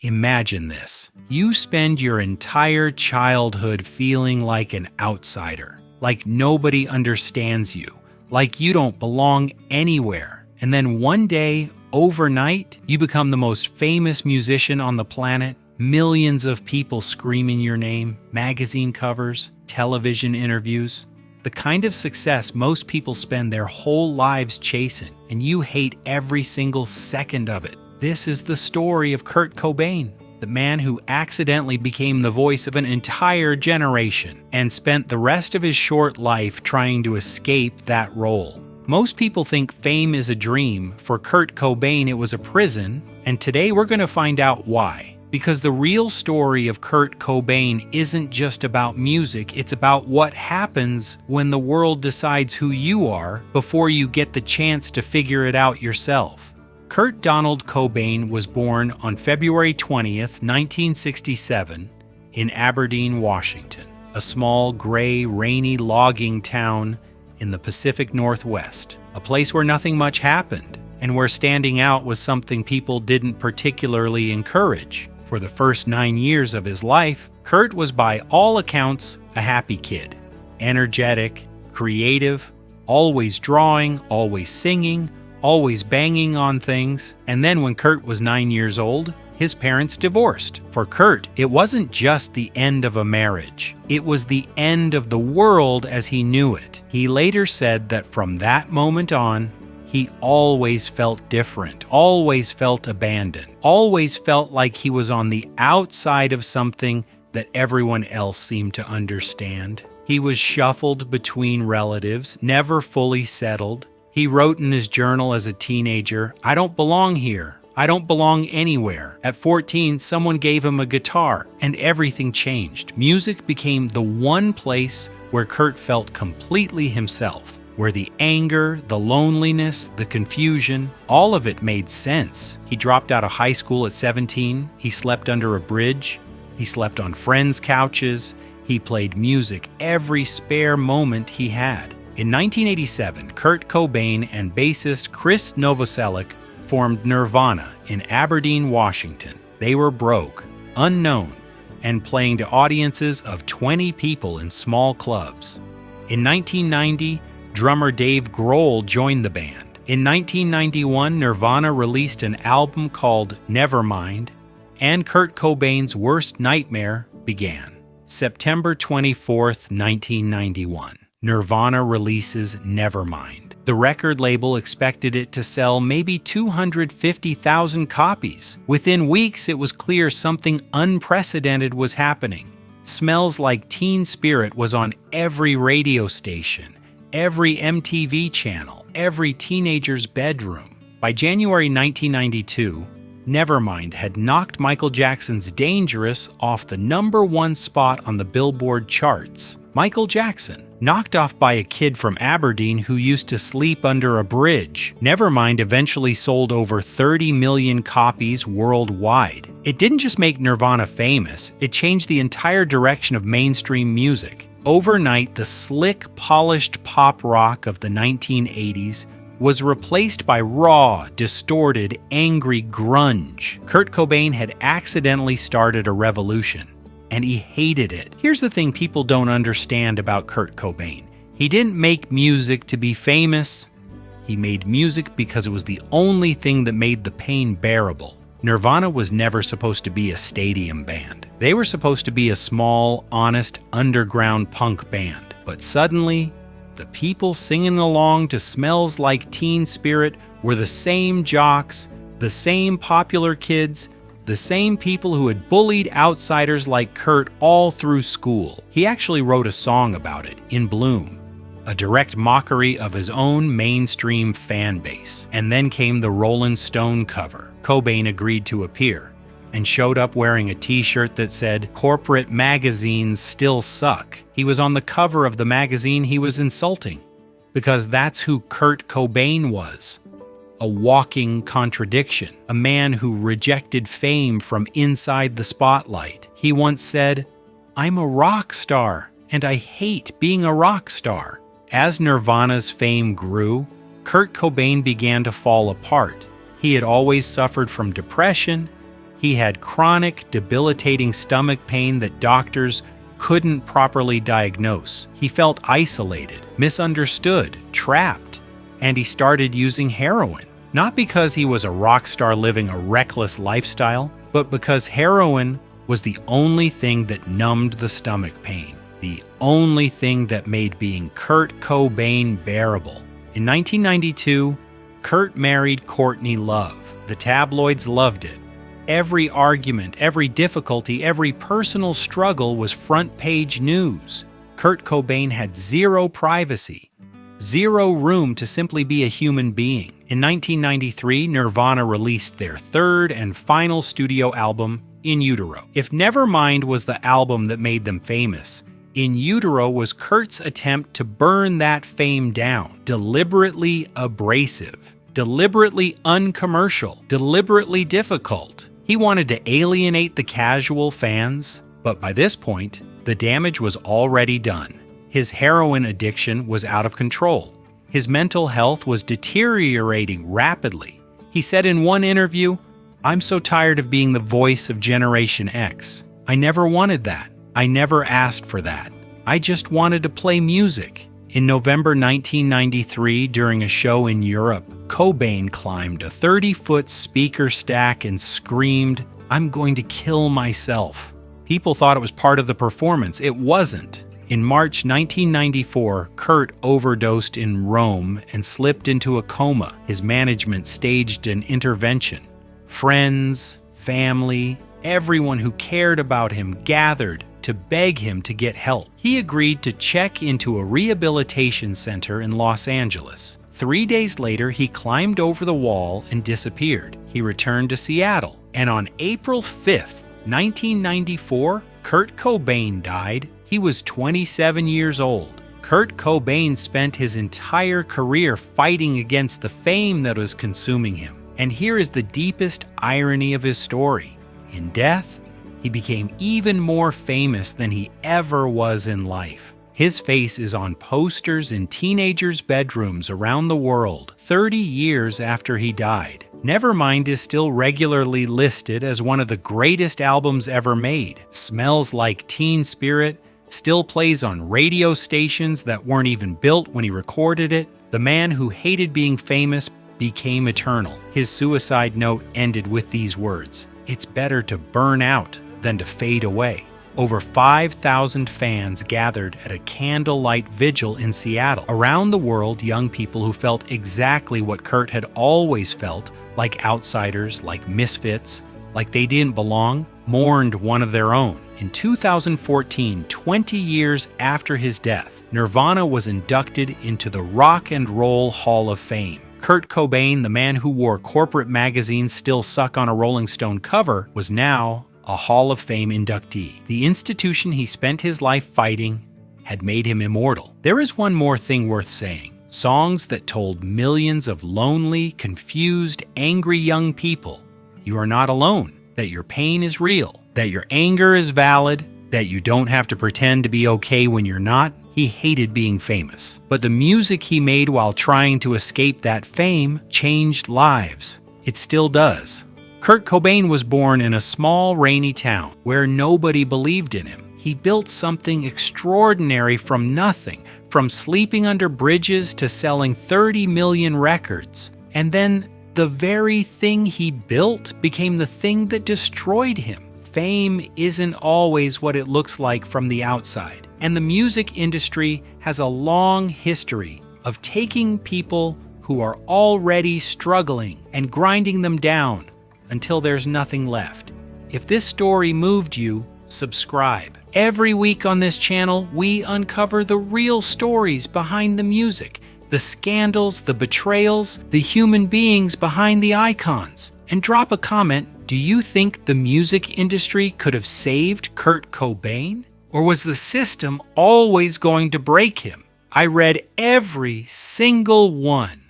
Imagine this. You spend your entire childhood feeling like an outsider, like nobody understands you, like you don't belong anywhere. And then one day, overnight, you become the most famous musician on the planet, millions of people screaming your name, magazine covers, television interviews. The kind of success most people spend their whole lives chasing, and you hate every single second of it. This is the story of Kurt Cobain, the man who accidentally became the voice of an entire generation and spent the rest of his short life trying to escape that role. Most people think fame is a dream. For Kurt Cobain, it was a prison, and today we're going to find out why. Because the real story of Kurt Cobain isn't just about music, it's about what happens when the world decides who you are before you get the chance to figure it out yourself. Kurt Donald Cobain was born on February 20th, 1967, in Aberdeen, Washington, a small, gray, rainy logging town in the Pacific Northwest, a place where nothing much happened, and where standing out was something people didn't particularly encourage. For the first 9 years of his life, Kurt was by all accounts a happy kid, energetic, creative, always drawing, always singing, always banging on things. And then when Kurt was 9 years old, his parents divorced. For Kurt, it wasn't just the end of a marriage. It was the end of the world as he knew it. He later said that from that moment on, he always felt different, always felt abandoned, always felt like he was on the outside of something that everyone else seemed to understand. He was shuffled between relatives, never fully settled. He wrote in his journal as a teenager, "I don't belong here. I don't belong anywhere." At 14, someone gave him a guitar, and everything changed. Music became the one place where Kurt felt completely himself, where the anger, the loneliness, the confusion, all of it made sense. He dropped out of high school at 17. He slept under a bridge. He slept on friends' couches. He played music every spare moment he had. In 1987, Kurt Cobain and bassist Chris Novoselic formed Nirvana in Aberdeen, Washington. They were broke, unknown, and playing to audiences of 20 people in small clubs. In 1990, drummer Dave Grohl joined the band. In 1991, Nirvana released an album called Nevermind, and Kurt Cobain's worst nightmare began. September 24th, 1991, Nirvana releases Nevermind. The record label expected it to sell maybe 250,000 copies. Within weeks, it was clear something unprecedented was happening. Smells Like Teen Spirit was on every radio station, every MTV channel, every teenager's bedroom. By January 1992, Nevermind had knocked Michael Jackson's Dangerous off the #1 spot on the Billboard charts. Michael Jackson, knocked off by a kid from Aberdeen who used to sleep under a bridge. Nevermind eventually sold over 30 million copies worldwide. It didn't just make Nirvana famous, it changed the entire direction of mainstream music. Overnight, the slick, polished pop rock of the 1980s was replaced by raw, distorted, angry grunge. Kurt Cobain had accidentally started a revolution, and he hated it. Here's the thing people don't understand about Kurt Cobain. He didn't make music to be famous. He made music because it was the only thing that made the pain bearable. Nirvana was never supposed to be a stadium band. They were supposed to be a small, honest, underground punk band. But suddenly, the people singing along to Smells Like Teen Spirit were the same jocks, the same popular kids, the same people who had bullied outsiders like Kurt all through school. He actually wrote a song about it, In Bloom, a direct mockery of his own mainstream fan base. And then came the Rolling Stone cover. Cobain agreed to appear and showed up wearing a t-shirt that said, "Corporate magazines still suck." He was on the cover of the magazine he was insulting, because that's who Kurt Cobain was. A walking contradiction, a man who rejected fame from inside the spotlight. He once said, "I'm a rock star, and I hate being a rock star." As Nirvana's fame grew, Kurt Cobain began to fall apart. He had always suffered from depression. He had chronic, debilitating stomach pain that doctors couldn't properly diagnose. He felt isolated, misunderstood, trapped, and he started using heroin. Not because he was a rock star living a reckless lifestyle, but because heroin was the only thing that numbed the stomach pain, the only thing that made being Kurt Cobain bearable. In 1992, Kurt married Courtney Love. The tabloids loved it. Every argument, every difficulty, every personal struggle was front-page news. Kurt Cobain had zero privacy, zero room to simply be a human being. In 1993, Nirvana released their third and final studio album, In Utero. If Nevermind was the album that made them famous, In Utero was Kurt's attempt to burn that fame down. Deliberately abrasive, deliberately uncommercial, deliberately difficult. He wanted to alienate the casual fans, but by this point, the damage was already done. His heroin addiction was out of control. His mental health was deteriorating rapidly. He said in one interview, "I'm so tired of being the voice of Generation X. I never wanted that. I never asked for that. I just wanted to play music." In November 1993, during a show in Europe, Cobain climbed a 30-foot speaker stack and screamed, "I'm going to kill myself." People thought it was part of the performance. It wasn't. In March 1994, Kurt overdosed in Rome and slipped into a coma. His management staged an intervention. Friends, family, everyone who cared about him gathered to beg him to get help. He agreed to check into a rehabilitation center in Los Angeles. 3 days later, he climbed over the wall and disappeared. He returned to Seattle, and on April 5th, 1994, Kurt Cobain died. He was 27 years old. Kurt Cobain spent his entire career fighting against the fame that was consuming him. And here is the deepest irony of his story. In death, he became even more famous than he ever was in life. His face is on posters in teenagers' bedrooms around the world, 30 years after he died. Nevermind is still regularly listed as one of the greatest albums ever made. Smells Like Teen Spirit still plays on radio stations that weren't even built when he recorded it. The man who hated being famous became eternal. His suicide note ended with these words, "It's better to burn out than to fade away." Over 5,000 fans gathered at a candlelight vigil in Seattle. Around the world, young people who felt exactly what Kurt had always felt, like outsiders, like misfits, like they didn't belong, mourned one of their own. In 2014, 20 years after his death, Nirvana was inducted into the Rock and Roll Hall of Fame. Kurt Cobain, the man who wore corporate magazines still suck on a Rolling Stone cover, was now a Hall of Fame inductee. The institution he spent his life fighting had made him immortal. There is one more thing worth saying. Songs that told millions of lonely, confused, angry young people you are not alone, that your pain is real, that your anger is valid, that you don't have to pretend to be okay when you're not. He hated being famous, but the music he made while trying to escape that fame changed lives. It still does. Kurt Cobain was born in a small, rainy town where nobody believed in him. He built something extraordinary from nothing, from sleeping under bridges to selling 30 million records. And then the very thing he built became the thing that destroyed him. Fame isn't always what it looks like from the outside. And the music industry has a long history of taking people who are already struggling and grinding them down until there's nothing left. If this story moved you, subscribe. Every week on this channel, we uncover the real stories behind the music, the scandals, the betrayals, the human beings behind the icons. And drop a comment, do you think the music industry could have saved Kurt Cobain? Or was the system always going to break him? I read every single one.